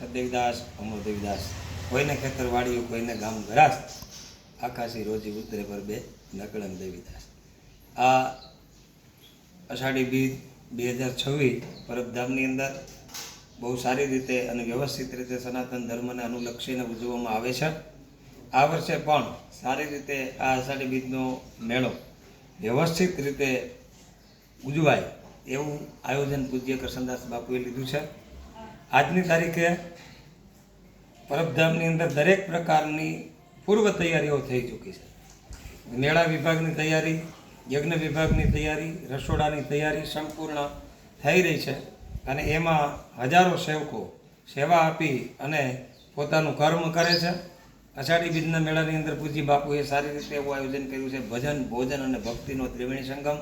સતદેવીદાસ અમરદેવીદાસ, કોઈને ખેતરવાડીઓ કોઈને ગામ ગરાસ, આકાશી રોજી ઉતરે પર બે નકળંગ દેવીદાસ। આ અષાઢી બીજ 2026 પરબધામની અંદર બહુ સારી રીતે અને વ્યવસ્થિત રીતે સનાતન ધર્મને અનુલક્ષીને ઉજવવામાં આવે છે। આ વર્ષે પણ સારી રીતે આ અષાઢી બીજનો મેળો વ્યવસ્થિત રીતે ઉજવાય એવું આયોજન પૂજ્ય કરશનદાસ બાપુએ લીધું છે। આજની તારીખે પરબધામની અંદર દરેક પ્રકારની પૂર્વ તૈયારીઓ થઈ ચૂકી છે। મેળા વિભાગની તૈયારી, યજ્ઞ વિભાગની તૈયારી, રસોડાની તૈયારી સંપૂર્ણ થઈ રહી છે અને એમાં હજારો સેવકો સેવા આપી અને પોતાનું કર્મ કરે છે। અષાઢી બીજના મેળાની અંદર પૂજ્ય બાપુએ સારી રીતે એવું આયોજન કર્યું છે। ભજન, ભોજન અને ભક્તિનો ત્રિવેણી સંગમ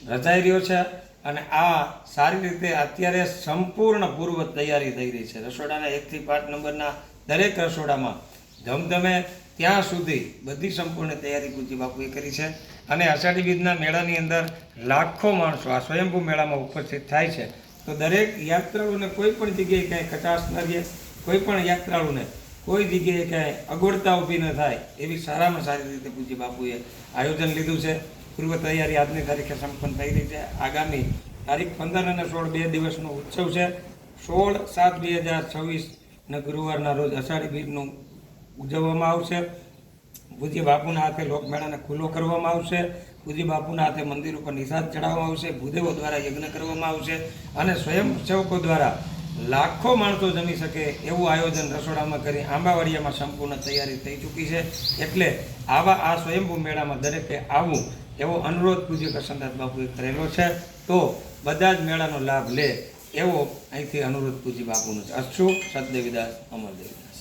રચાઈ રહ્યો છે અને આ સારી રીતે અત્યારે સંપૂર્ણ પૂર્વ તૈયારી થઈ રહી છે। રસોડાના 1 થી 5 નંબરના દરેક રસોડામાં ધમધમે ત્યાં સુધી બધી સંપૂર્ણ તૈયારી પૂજ્ય બાપુએ કરી છે અને અષાઢી બીજના મેળાની અંદર લાખો માણસો આ સ્વયંભૂ મેળામાં ઉપસ્થિત થાય છે। તો દરેક યાત્રાળુને કોઈ પણ જગ્યાએ ક્યાંય કચાશ ન રહે, કોઈ પણ યાત્રાળુને કોઈ જગ્યાએ ક્યાંય અગવડતા ઊભી ન થાય એવી સારામાં સારી રીતે પૂજ્ય બાપુએ આયોજન લીધું છે। પૂર્વ તૈયારી આજની તારીખે સંપન્ન થઈ રહી છે। આગામી તારીખ 15 અને 16 2 દિવસનો ઉત્સવ છે। 16/7/2026 ગુરુવારના રોજ અષાઢી બીજનું ઉજવવામાં આવશે। પૂજ્ય બાપુના હાથે લોકમેળાને ખુલ્લો કરવામાં આવશે। પૂજ્ય બાપુના હાથે મંદિર ઉપર નિષાદ ચડાવવામાં આવશે। ભૂદેવો દ્વારા યજ્ઞ કરવામાં આવશે અને સ્વયંસેવકો દ્વારા લાખો માણસો જમી શકે એવું આયોજન રસોડામાં કરી આંબાવાડિયામાં સંપૂર્ણ તૈયારી થઈ ચૂકી છે। એટલે આવા આ સ્વયંભૂ મેળામાં દરેકે આવવું એવો અનુરોધ પૂજ્ય કરશનદાસ બાપુએ કરેલો છે। તો બધા જ મેળાનો લાભ લે એવો અહીંથી અનુરોધ પૂજ્ય બાપુનો છે। અસ્તુ સતદેવીદાસ અમરદેવીદાસ।